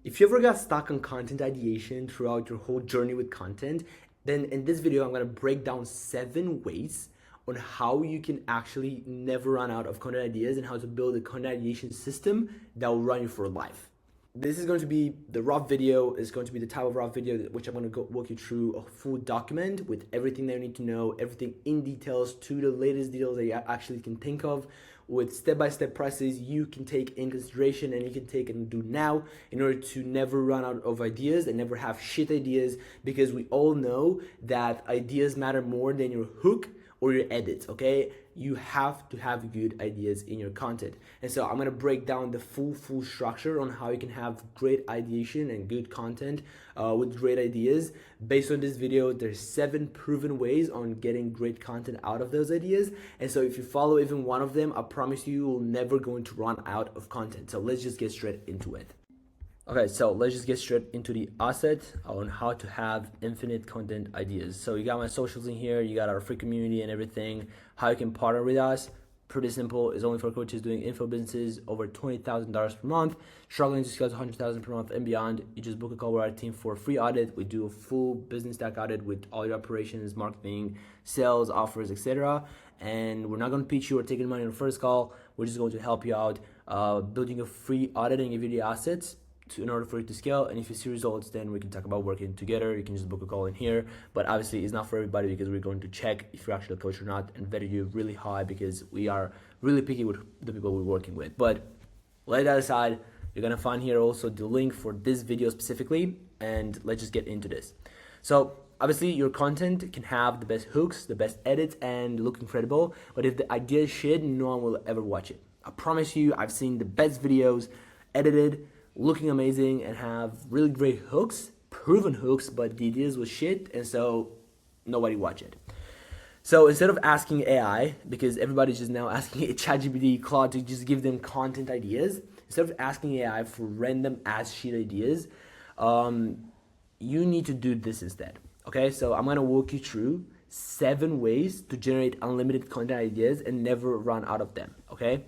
If you ever got stuck on content ideation throughout your whole journey with content, then in this video, I'm gonna break down 7 ways on how you can actually never run out of content ideas and how to build a content ideation system that will run you for life. This is going to be the rough video. It's going to be the type of rough video which I'm going to walk you through a full document with everything that you need to know, everything in details to the latest details that you actually can think of, with step-by-step processes you can take in consideration and you can take and do now in order to never run out of ideas and never have shit ideas, because we all know that ideas matter more than your hook or your edits, okay? You have to have good ideas in your content. And so I'm gonna break down the full structure on how you can have great ideation and good content with great ideas. Based on this video, there's 7 proven ways on getting great content out of those ideas. And so if you follow even one of them, I promise you will never going to run out of content. So let's just get straight into it. Okay, so let's just get straight into the asset on how to have infinite content ideas. So you got my socials in here, you got our free community and everything, how you can partner with us. Pretty simple. It's only for coaches doing info businesses over $20,000 per month, struggling to scale to $100,000 per month and beyond. You just book a call with our team for a free audit. We do a full business stack audit with all your operations, marketing, sales, offers, etc. And we're not going to pitch you or take any money on the first call. We're just going to help you out building a free audit and give you the assets in order for it to scale. And if you see results, then we can talk about working together. You can just book a call in here, but obviously it's not for everybody because we're going to check if you're actually a coach or not and vet you really high, because we are really picky with the people we're working with. But lay that aside, you're gonna find here also the link for this video specifically, and let's just get into this. So obviously your content can have the best hooks, the best edits, and look incredible, but if the idea is shit, no one will ever watch it. I promise you, I've seen the best videos edited, looking amazing, and have really great hooks, proven hooks, but the ideas was shit, and so nobody watch it. So instead of asking AI, because everybody's just now asking ChatGPT, Claude to just give them content ideas, instead of asking AI for random ass shit ideas, you need to do this instead. Okay, so I'm gonna walk you through 7 ways to generate unlimited content ideas and never run out of them. Okay.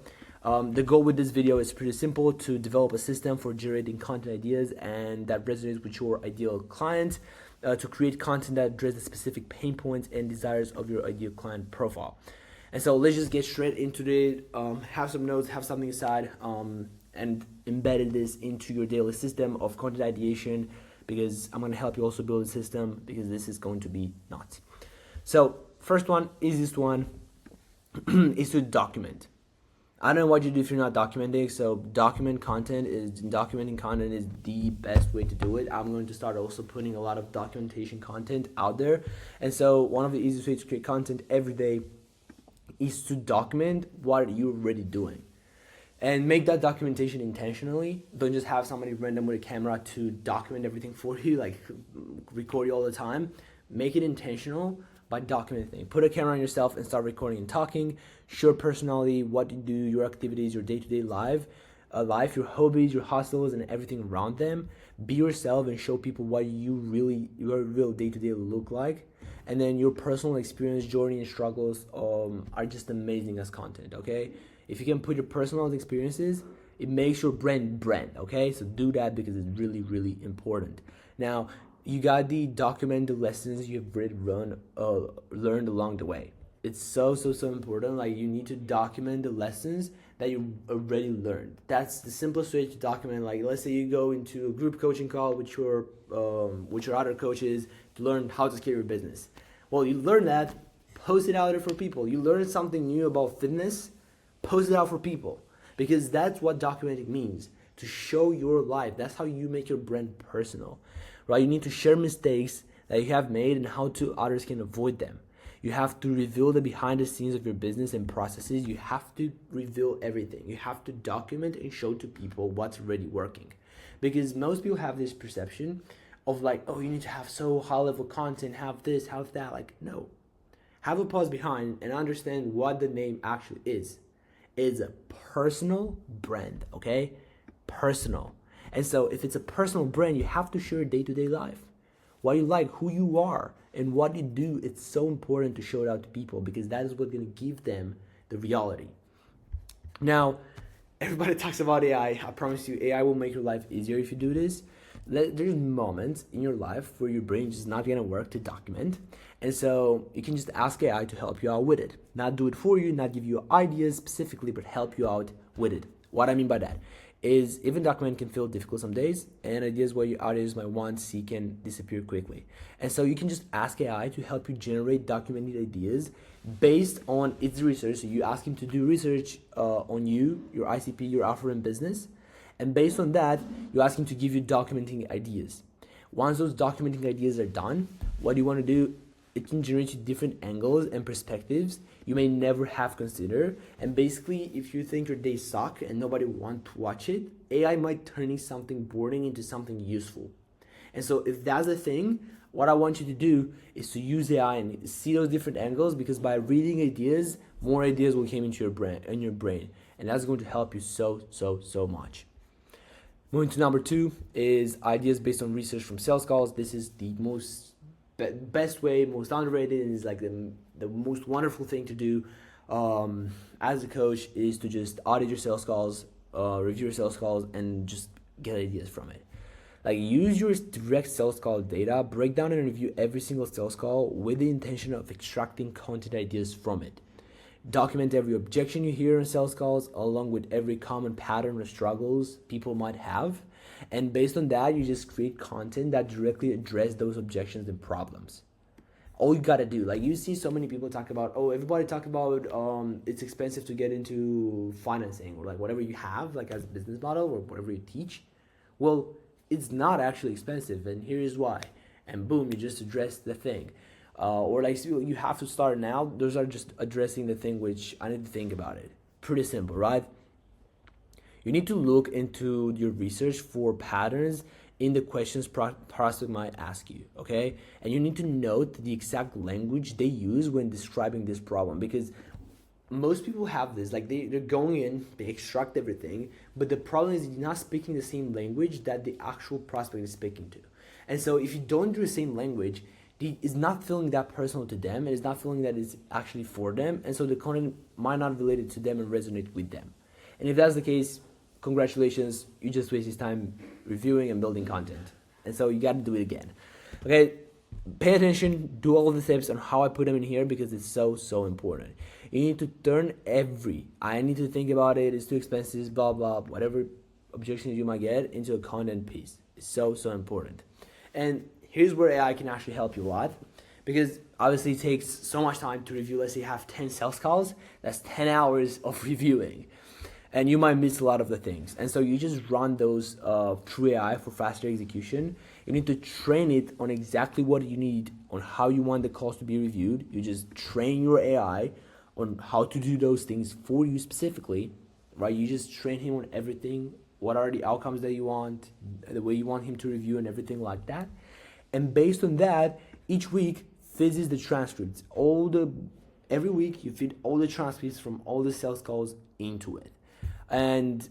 The goal with this video is pretty simple: to develop a system for generating content ideas and that resonates with your ideal client, to create content that addresses the specific pain points and desires of your ideal client profile. And so let's just get straight into it. Have some notes, have something aside, and embedded this into your daily system of content ideation, because I'm going to help you also build a system, because this is going to be nuts. So first one, easiest one, is to document. I don't know what you do if you're not documenting, so documenting content is the best way to do it. I'm going to start also putting a lot of documentation content out there. And so one of the easiest ways to create content every day is to document what you're already doing. And make that documentation intentionally. Don't just have somebody random with a camera to document everything for you, like record you all the time. Make it intentional by documenting. Put a camera on yourself and start recording and talking. Show your personality, what you do, your activities, your day-to-day life, your hobbies, your hustles, and everything around them. Be yourself and show people what your real day-to-day look like. And then your personal experience, journey, and struggles are just amazing as content. Okay, if you can put your personal experiences, it makes your brand. Okay, so do that because it's really important. Now, you got the document the lessons you've already learned along the way. It's so important. Like, you need to document the lessons that you already learned. That's the simplest way to document. Like, let's say you go into a group coaching call with your other coaches to learn how to scale your business. Well, you learn that, post it out there for people. You learn something new about fitness, post it out for people, because that's what documenting means, to show your life. That's how you make your brand personal, right? You need to share mistakes that you have made and how others can avoid them. You have to reveal the behind the scenes of your business and processes. You have to reveal everything. You have to document and show to people what's already working, because most people have this perception of like, oh, you need to have so high level content, have this, have that. Like, no, have a pause behind and understand what the name actually is. It's a personal brand, okay? Personal. And so if it's a personal brand, you have to share your day-to-day life, what you like, who you are, and what you do. It's so important to show it out to people, because that is what's going to give them the reality. Now, Everybody talks about AI. I promise you, AI will make your life easier if you do this. There's moments in your life where your brain is not gonna work to document, and so you can just ask AI to help you out with it. Not do it for you, not give you ideas specifically, but help you out with it. What I mean by that is even document can feel difficult some days, and ideas what your audience might want to see can disappear quickly. And so you can just ask AI to help you generate documented ideas based on its research. So you ask him to do research on you, your ICP, your offer in business, and based on that, you ask him to give you documenting ideas. Once those documenting ideas are done, what you want to do, it can generate you different angles and perspectives you may never have considered. And basically, if you think your day suck and nobody want to watch it, AI might turn something boring into something useful. And so if that's the thing, what I want you to do is to use AI and see those different angles, because by reading ideas, more ideas will come into your brain, and that's going to help you so much. Moving to number 2 is ideas based on research from sales calls. This is the best way, most underrated, and is like the most wonderful thing to do as a coach, is to just audit your sales calls, review your sales calls, and just get ideas from it. Like, use your direct sales call data, break down and review every single sales call with the intention of extracting content ideas from it. Document every objection you hear in sales calls, along with every common pattern or struggles people might have. And based on that, you just create content that directly address those objections and problems. All you gotta do, like, you see so many people talk about, everybody talk about it's expensive to get into financing, or like whatever you have, like as a business model or whatever you teach. Well, it's not actually expensive, and here is why. And boom, you just address the thing. Or like, you have to start now. Those are just addressing the thing which I need to think about it. Pretty simple, right? You need to look into your research for patterns in the questions prospect might ask you, okay? And you need to note the exact language they use when describing this problem, because most people have this, like they're going in, they extract everything, but the problem is you're not speaking the same language that the actual prospect is speaking to. And so if you don't do the same language, it's not feeling that personal to them, and it's not feeling that it's actually for them, and so the content might not relate it to them and resonate with them. And if that's the case, congratulations, you just wasted time reviewing and building content. And so you got to do it again. Okay, pay attention, do all the steps on how I put them in here, because it's so important. You need to turn I need to think about it, it's too expensive, blah, blah, whatever objections you might get, into a content piece. It's so important. And here's where AI can actually help you a lot, because obviously it takes so much time to review. Let's say you have 10 sales calls, that's 10 hours of reviewing. And you might miss a lot of the things. And so you just run those through AI for faster execution. You need to train it on exactly what you need, on how you want the calls to be reviewed. You just train your AI on how to do those things for you specifically, right? You just train him on everything. What are the outcomes that you want, the way you want him to review, and everything like that. And based on that, each week, feeds the transcripts. Every week, you feed all the transcripts from all the sales calls into it. And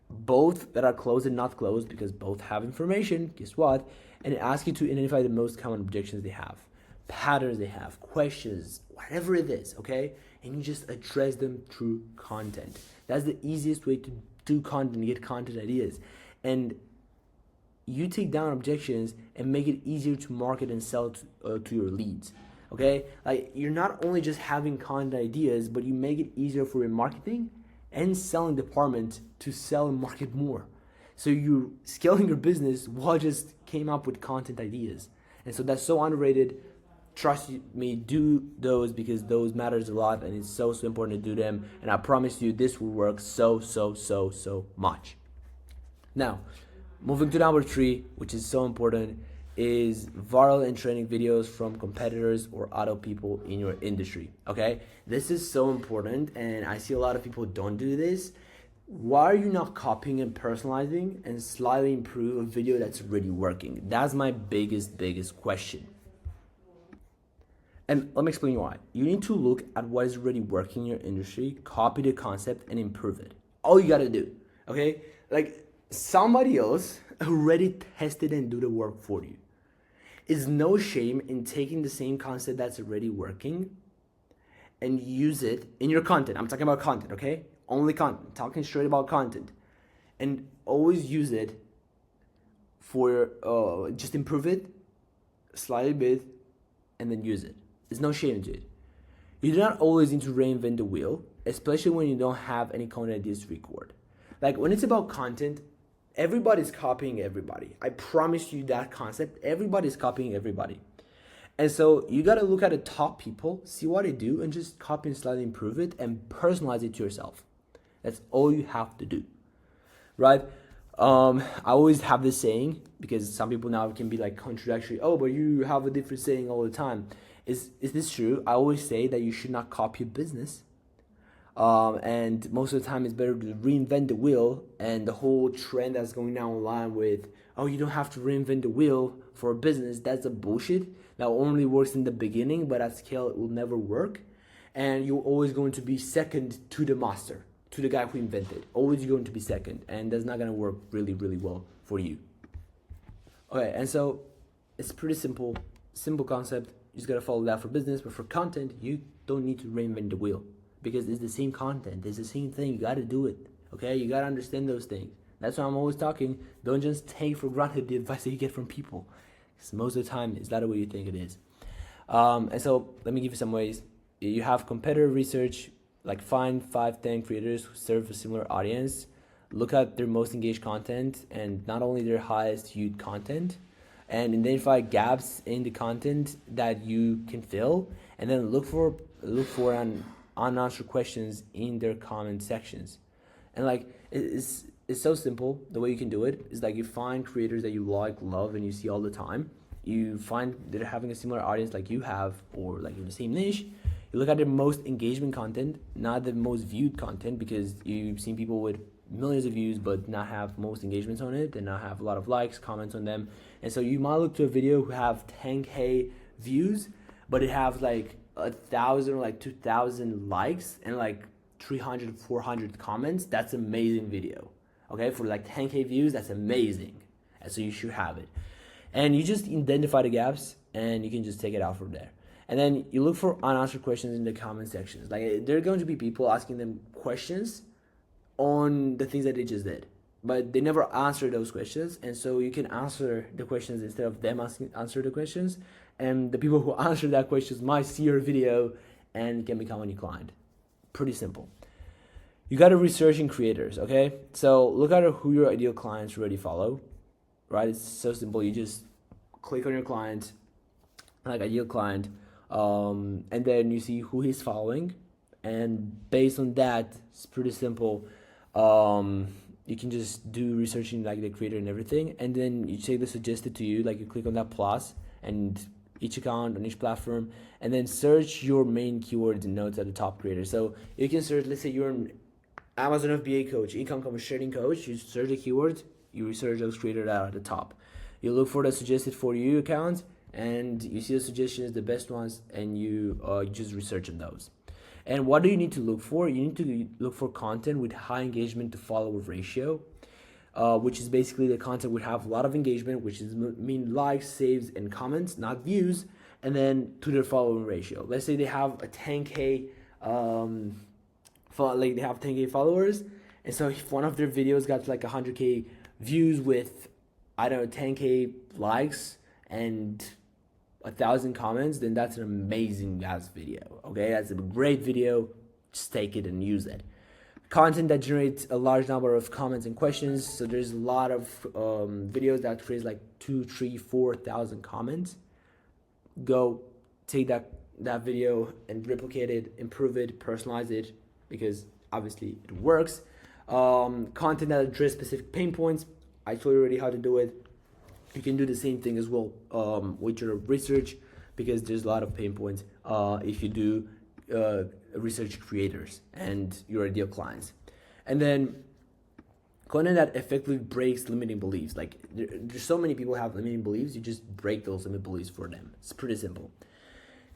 both that are closed and not closed, because both have information, guess what? And it asks you to identify the most common objections they have, patterns they have, questions, whatever it is, okay? And you just address them through content. That's the easiest way to do content, get content ideas. And you take down objections and make it easier to market and sell to your leads, okay? Like, you're not only just having content ideas, but you make it easier for your marketing and selling department to sell and market more. So you're scaling your business while just came up with content ideas. And so that's so underrated. Trust me, do those, because those matters a lot, and it's so important to do them. And I promise you, this will work so much. Now, moving to number 3, which is so important, is viral and trending videos from competitors or other people in your industry, okay? This is so important, and I see a lot of people don't do this. Why are you not copying and personalizing and slightly improve a video that's already working? That's my biggest question. And let me explain why. You need to look at what is already working in your industry, copy the concept, and improve it. All you gotta do, okay? Like, somebody else already tested and do the work for you. Is no shame in taking the same concept that's already working and use it in your content. I'm talking about content, okay? only content, talking straight about content, and always use it for just improve it slightly bit and then use it. There's no shame to it. You do not always need to reinvent the wheel, especially when you don't have any content ideas to record. Like when it's about content, everybody's copying everybody. I promise you that concept. Everybody's copying everybody. And so you got to look at the top people, see what they do, and just copy and slightly improve it and personalize it to yourself. That's all you have to do, right? I always have this saying, because some people now can be like contradictory. Oh, but you have a different saying all the time. Is this true? I always say that you should not copy a business. And most of the time it's better to reinvent the wheel, and the whole trend that's going now online with, oh, you don't have to reinvent the wheel for a business. That's a bullshit. That only works in the beginning, but at scale it will never work. And you're always going to be second to the master, to the guy who invented. Always going to be second, and that's not going to work really, really well for you. Okay, and so it's pretty simple concept. You just got to follow that for business, but for content, you don't need to reinvent the wheel, because it's the same content, it's the same thing. You got to do it, okay? You got to understand those things. That's why I'm always talking. Don't just take for granted the advice that you get from people, because most of the time it's not the way you think it is. And so let me give you some ways. You have competitor research, like find 5-10 creators who serve a similar audience. Look at their most engaged content and not only their highest viewed content, and identify gaps in the content that you can fill, and then look for unanswered questions in their comment sections. And like it's so simple. The way you can do it is like you find creators that you like, love, and you see all the time. You find they're having a similar audience like you have, or like in the same niche. You look at their most engagement content, not the most viewed content, because you've seen people with millions of views but not have most engagements on it and not have a lot of likes, comments on them. And so you might look to a video who have 10K views, but it have like 1,000 or like 2,000 likes and like 300, 400 comments. That's amazing video. Okay, for like 10K views, that's amazing. And so you should have it. And you just identify the gaps and you can just take it out from there. And then you look for unanswered questions in the comment sections. Like there are going to be people asking them questions on the things that they just did, but they never answer those questions. And so you can answer the questions instead of them answer the questions. And the people who answer that questions might see your video and can become a new client. Pretty simple. You got to research in creators, okay? So look at who your ideal clients already follow, right? It's so simple. You just click on your client, like ideal client, and then you see who he's following. And based on that, it's pretty simple. You can just do researching like the creator and everything. And then you take the suggested to you, like you click on that plus and each account on each platform, and then search your main keywords and notes at the top creator. So you can search, let's say you're an Amazon FBA coach, income conversion coach, you search the keywords, you research those creators out at the top. You look for the suggested for you accounts, and you see the suggestions, the best ones, and you just research on those. And what do you need to look for? You need to look for content with high engagement to follower ratio, which is basically the content would have a lot of engagement, which is mean likes, saves, and comments, not views, and then to their following ratio. Let's say they have a 10K, they have 10K followers, and so if one of their videos got like 100K views with, I don't know, 10K likes and 1,000 comments, then that's an amazing ass video. Okay, that's a great video. Just take it and use it. Content that generates a large number of comments and questions. So there's a lot of videos that create like 2, 3, 4,000 comments. Go take that video and replicate it, improve it, personalize it, because obviously it works. Content that address specific pain points. I told you already how to do it. You can do the same thing as well with your research, because there's a lot of pain points if you do research creators and your ideal clients. And then content that effectively breaks limiting beliefs. Like there's so many people have limiting beliefs, you just break those limiting beliefs for them. It's pretty simple.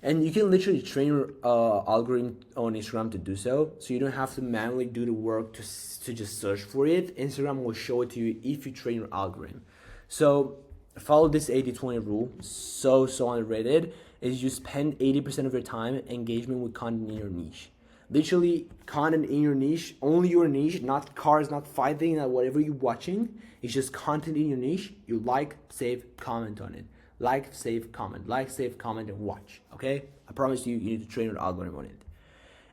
And you can literally train your algorithm on Instagram to do so. So you don't have to manually do the work to just search for it. Instagram will show it to you if you train your algorithm. So follow this 80-20 rule. So underrated. Is you spend 80% of your time engagement with content in your niche. Literally content in your niche, only your niche, not cars, not fighting, not whatever you're watching. It's just content in your niche. You like, save, comment on it. Like, save, comment. Like, save, comment, and watch. Okay? I promise you, you need to train your algorithm on it.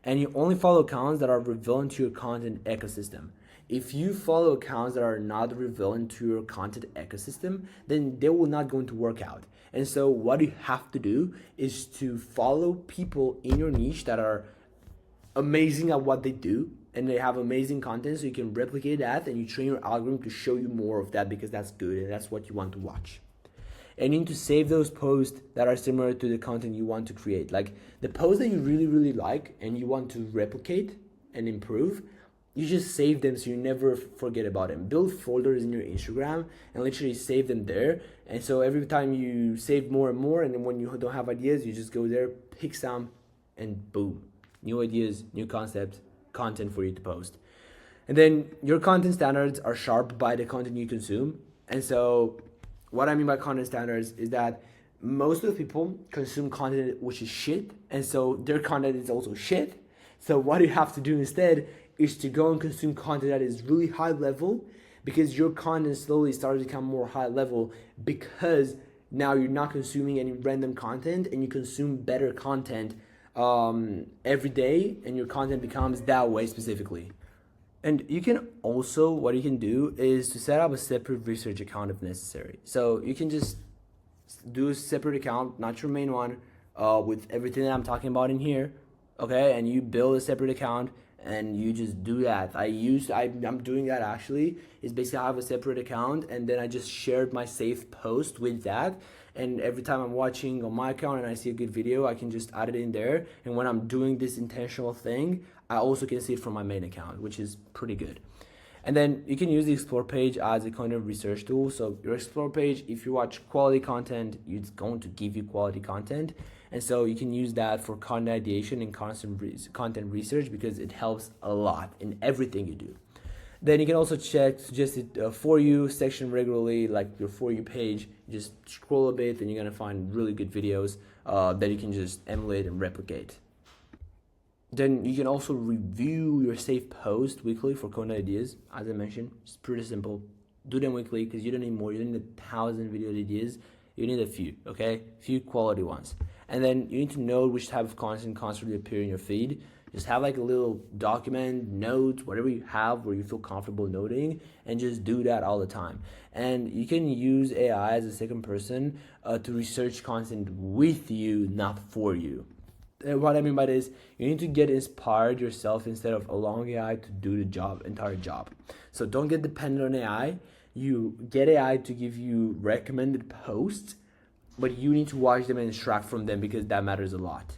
And you only follow accounts that are relevant to your content ecosystem. If you follow accounts that are not relevant to your content ecosystem, then they will not going to work out. And so what you have to do is to follow people in your niche that are amazing at what they do and they have amazing content, so you can replicate that and you train your algorithm to show you more of that because that's good and that's what you want to watch. And you need to save those posts that are similar to the content you want to create. Like the posts that you really, really like and you want to replicate and improve, you just save them so you never forget about them. Build folders in your Instagram and literally save them there. And so every time you save more and more, and then when you don't have ideas, you just go there, pick some, and boom. New ideas, new concepts, content for you to post. And then your content standards are sharp by the content you consume. And so what I mean by content standards is that most of the people consume content which is shit, and so their content is also shit. So what you have to do instead is to go and consume content that is really high level, because your content slowly starts to become more high level because now you're not consuming any random content and you consume better content every day, and your content becomes that way specifically. And you can also, what you can do is to set up a separate research account if necessary. So you can just do a separate account, not your main one, with everything that I'm talking about in here, okay? And you build a separate account and you just do that. I'm doing that actually. Is basically I have a separate account and then I just shared my saved post with that. And every time I'm watching on my account and I see a good video, I can just add it in there. And when I'm doing this intentional thing, I also can see it from my main account, which is pretty good. And then you can use the explore page as a kind of research tool. So your explore page, if you watch quality content, it's going to give you quality content. And so you can use that for content ideation and content research because it helps a lot in everything you do. Then you can also check suggested for you section regularly, like your for you page. You just scroll a bit and you're gonna find really good videos that you can just emulate and replicate. Then you can also review your saved post weekly for content ideas. As I mentioned, it's pretty simple. Do them weekly because you don't need more. You don't need 1,000 video ideas. You need a few, okay? Few quality ones. And then you need to know which type of content constantly appear in your feed. Just have like a little document, notes, whatever you have where you feel comfortable noting, and just do that all the time. And you can use AI as a second person to research content with you, not for you. What I mean by this, you need to get inspired yourself instead of allowing AI to do the entire job. So don't get dependent on AI. You get AI to give you recommended posts, but you need to watch them and extract from them because that matters a lot.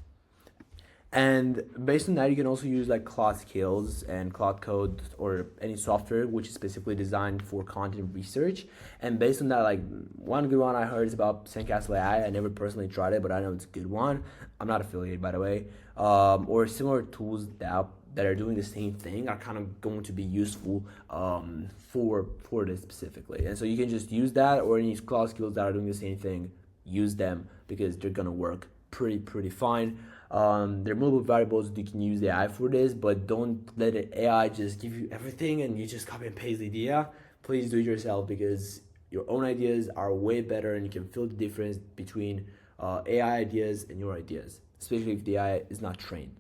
And based on that, you can also use like Cloud Skills and Cloud Code or any software which is specifically designed for content research. And based on that, like one good one I heard is about Sandcastle AI. I never personally tried it, but I know it's a good one. I'm not affiliated, by the way. Or similar tools that are doing the same thing are kind of going to be useful for this specifically. And so you can just use that, or any Cloud Skills that are doing the same thing, use them because they're gonna work pretty fine. There are multiple variables you can use AI for this, but don't let the AI just give you everything and you just copy and paste the idea. Please do it yourself because your own ideas are way better and you can feel the difference between AI ideas and your ideas, especially if the AI is not trained.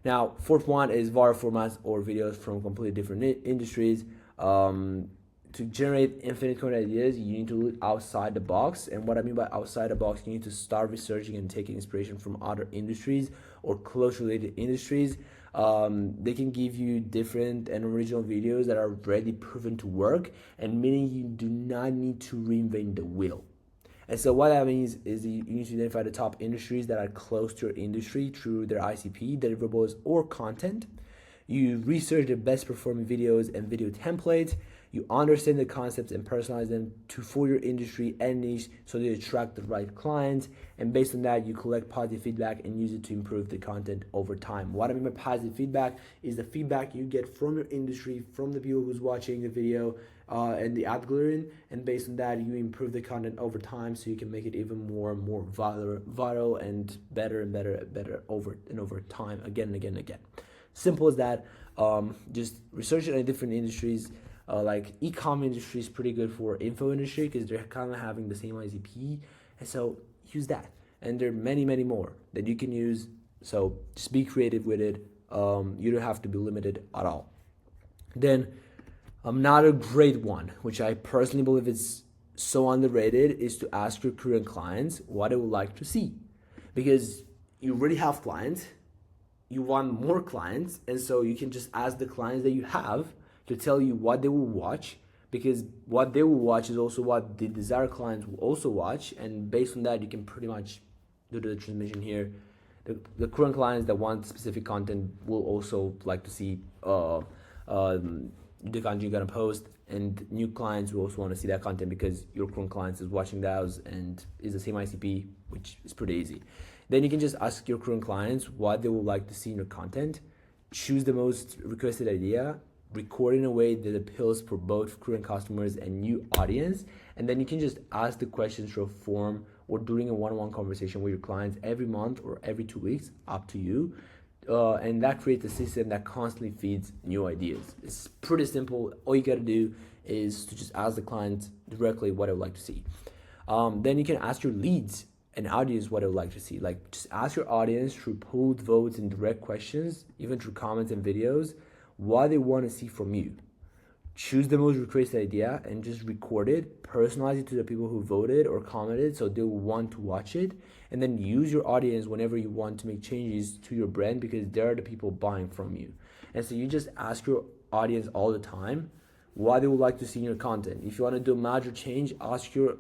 Now, fourth one is VAR formats or videos from completely different industries. To generate infinite content ideas, you need to look outside the box. And what I mean by outside the box, you need to start researching and taking inspiration from other industries or close related industries. They can give you different and original videos that are already proven to work, and meaning you do not need to reinvent the wheel. And so what that means is you need to identify the top industries that are close to your industry through their ICP, deliverables, or content. You research the best performing videos and video templates. You understand the concepts and personalize them for your industry and niche so they attract the right clients. And based on that, you collect positive feedback and use it to improve the content over time. What I mean by positive feedback is the feedback you get from your industry, from the people who's watching the video and the algorithm. And based on that, you improve the content over time so you can make it even more and more viral and better over time, again and again and again. Simple as that. Just research it in different industries. Like e-com industry is pretty good for info industry because they're kind of having the same ICP, and so use that. And there are many, many more that you can use. So just be creative with it. You don't have to be limited at all. Then another great one, which I personally believe is so underrated, is to ask your current clients what they would like to see, because you already have clients, you want more clients, and so you can just ask the clients that you have to tell you what they will watch, because what they will watch is also what the desired clients will also watch, and based on that you can pretty much do the transmission here. The current clients that want specific content will also like to see the content you're gonna post, and new clients will also want to see that content because your current clients is watching those and is the same ICP, which is pretty easy. Then you can just ask your current clients what they would like to see in your content, choose the most requested idea, record in a way that appeals for both current customers and new audience, and then you can just ask the questions through a form or during a one-on-one conversation with your clients every month or every 2 weeks, up to you. And that creates a system that constantly feeds new ideas. It's pretty simple. All you gotta do is to just ask the client directly what they would like to see. Then you can ask your leads and audience what they would like to see. Like, just ask your audience through polled votes and direct questions, even through comments and videos, what they want to see from you. Choose the most requested idea and just record it, personalize it to the people who voted or commented so they'll want to watch it, and then use your audience whenever you want to make changes to your brand, because they're the people buying from you. And so you just ask your audience all the time what they would like to see in your content. If you want to do a major change, ask your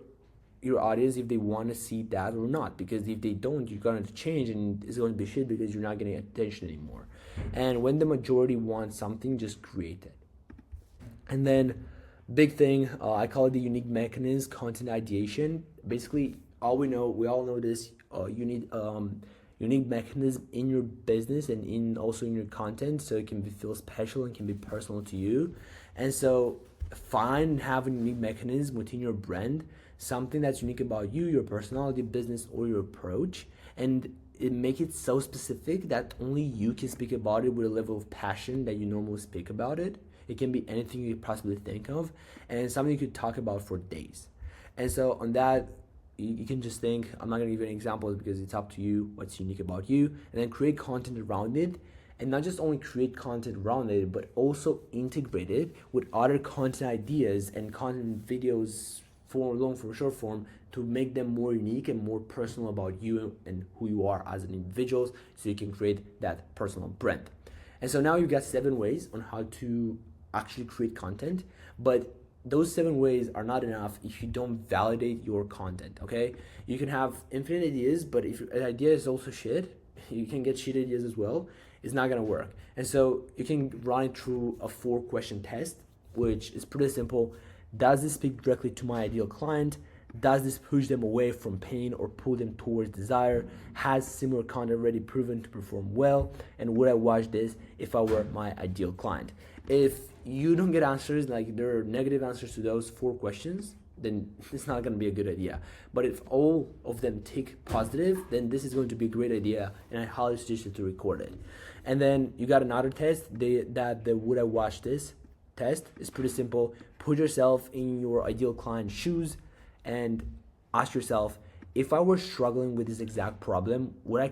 audience if they want to see that or not, because if they don't, you're going to change and it's going to be shit because you're not getting attention anymore. And when the majority wants something, just create it. And then big thing, I call it the unique mechanism, content ideation. Basically, we all know this, you need unique mechanism in your business and also in your content, so it can feel special and can be personal to you. And so find and have a unique mechanism within your brand, something that's unique about you, your personality, business, or your approach, and make it so specific that only you can speak about it with a level of passion that you normally speak about it. It can be anything you could possibly think of, and something you could talk about for days. And so on that, you can just think, I'm not going to give you any examples because it's up to you what's unique about you, and then create content around it. And not just only create content around it, but also integrate it with other content ideas and content videos, for long form, short form, to make them more unique and more personal about you and who you are as an individual, so you can create that personal brand. And so now you've got 7 ways on how to actually create content, but those 7 ways are not enough if you don't validate your content. Okay, you can have infinite ideas, but if your idea is also shit, you can get shit ideas as well. It's not gonna work. And so you can run it through a 4-question test, which is pretty simple. Does this speak directly to my ideal client? Does this push them away from pain or pull them towards desire? Has similar content already proven to perform well? And would I watch this if I were my ideal client? If you don't get answers, like there are negative answers to those 4 questions, then it's not going to be a good idea. But if all of them tick positive, then this is going to be a great idea, and I highly suggest you to record it. And then you got another test, the would I watch this test is pretty simple. Put yourself in your ideal client's shoes and ask yourself, if I were struggling with this exact problem, would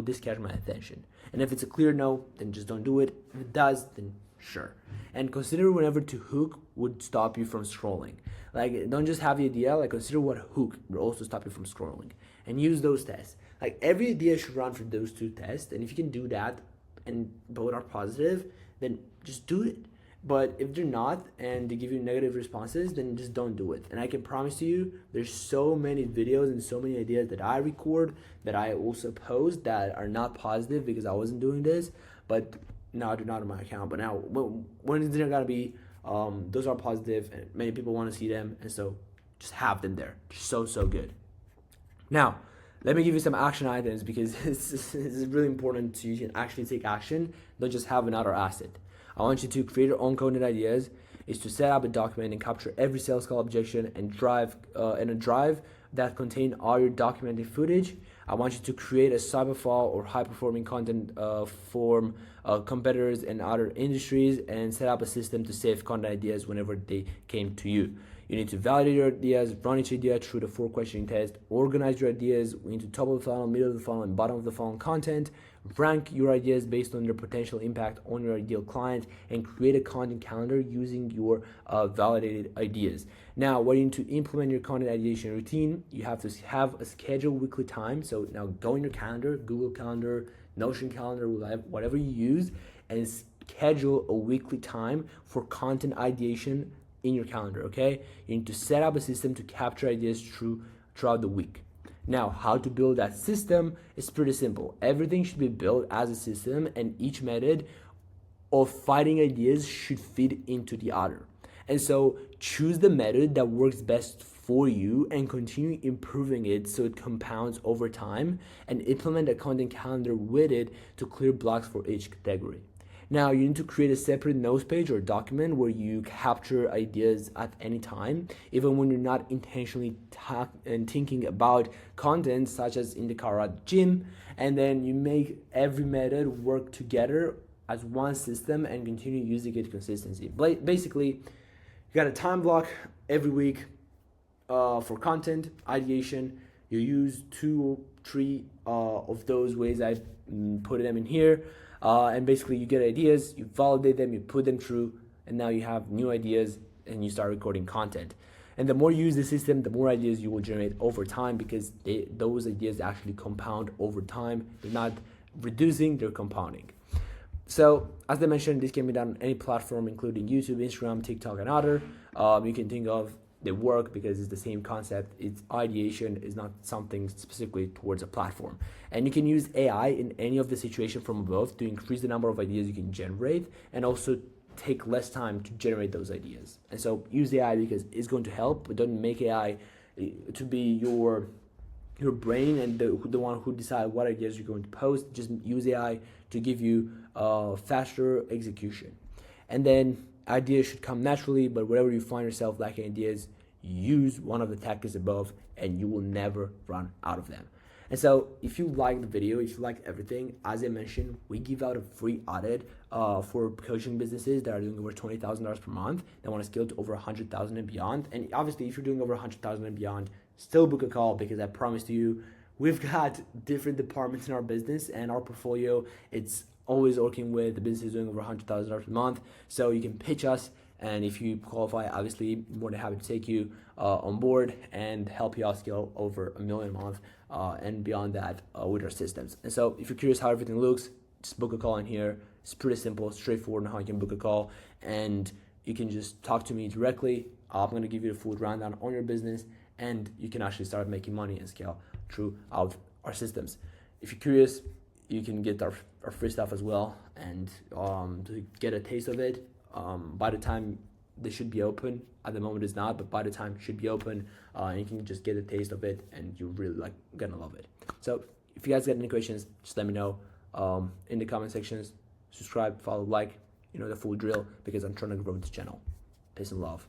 this catch my attention? And if it's a clear no, then just don't do it. If it does, then sure. And consider whenever to hook would stop you from scrolling. Like, don't just have the idea, like consider what hook will also stop you from scrolling, and use those tests. Like, every idea should run for those 2 tests, and if you can do that and both are positive, then just do it. But if they're not and they give you negative responses, then just don't do it. And I can promise you, there's so many videos and so many ideas that I record that I also post that are not positive because I wasn't doing this, but now they're not on my account. But now, when they're gonna be, those are positive and many people want to see them, and so just have them there. So good. Now, let me give you some action items, because it's really important to you can actually take action, don't just have another asset. I want you to create your own content ideas. is to set up a document and capture every sales call objection and drive in a drive that contain all your documented footage. I want you to create a cyber file or high performing content form competitors in other industries and set up a system to save content ideas whenever they came to you. You need to validate your ideas, run each idea through the 4-questioning test, organize your ideas into top of the funnel, middle of the funnel, and bottom of the funnel content, rank your ideas based on their potential impact on your ideal client, and create a content calendar using your validated ideas. Now, when you need to implement your content ideation routine, you have to have a scheduled weekly time. So now go in your calendar, Google Calendar, Notion Calendar, whatever you use, and schedule a weekly time for content ideation in your calendar, okay? You need to set up a system to capture ideas throughout the week. Now, how to build that system is pretty simple. Everything should be built as a system, and each method of finding ideas should fit into the other. And so choose the method that works best for you and continue improving it so it compounds over time, and implement a content calendar with it to clear blocks for each category. Now, you need to create a separate notes page or document where you capture ideas at any time, even when you're not intentionally thinking about content, such as in the car at the gym. And then you make every method work together as one system and continue using it consistency. Basically, you got a time block every week for content ideation. You use 2 or 3 of those ways I put them in here. And basically you get ideas, you validate them, you put them through, and now you have new ideas and you start recording content. And the more you use the system, the more ideas you will generate over time, because those ideas actually compound over time. They're not reducing, they're compounding. So as I mentioned, this can be done on any platform, including YouTube, Instagram, TikTok, and other. You can think of they work because it's the same concept. It's ideation is not something specifically towards a platform. And you can use AI in any of the situation from above to increase the number of ideas you can generate, and also take less time to generate those ideas. And so use AI because it's going to help, but don't make AI to be your brain and the one who decide what ideas you're going to post. Just use AI to give you faster execution. And then ideas should come naturally, but wherever you find yourself lacking ideas, use one of the tactics above and you will never run out of them. And so if you like the video, if you like everything, as I mentioned, we give out a free audit for coaching businesses that are doing over $20,000 per month, that want to scale to over 100,000 and beyond. And obviously, if you're doing over 100,000 and beyond, still book a call, because I promise you, we've got different departments in our business, and our portfolio, it's always working with the businesses doing over $100,000 per month. So you can pitch us, and if you qualify, obviously, more than happy to take you on board and help you out scale over $1 million a month and beyond that with our systems. And so if you're curious how everything looks, just book a call in here. It's pretty simple, straightforward on how you can book a call, and you can just talk to me directly. I'm going to give you a full rundown on your business, and you can actually start making money and scale throughout our systems. If you're curious, you can get our free stuff as well, and to get a taste of it. By the time they should be open, at the moment it's not, but by the time it should be open, you can just get a taste of it, and you're really gonna love it. So if you guys got any questions, just let me know in the comment sections. Subscribe, follow, like, the full drill, because I'm trying to grow this channel. Peace and love.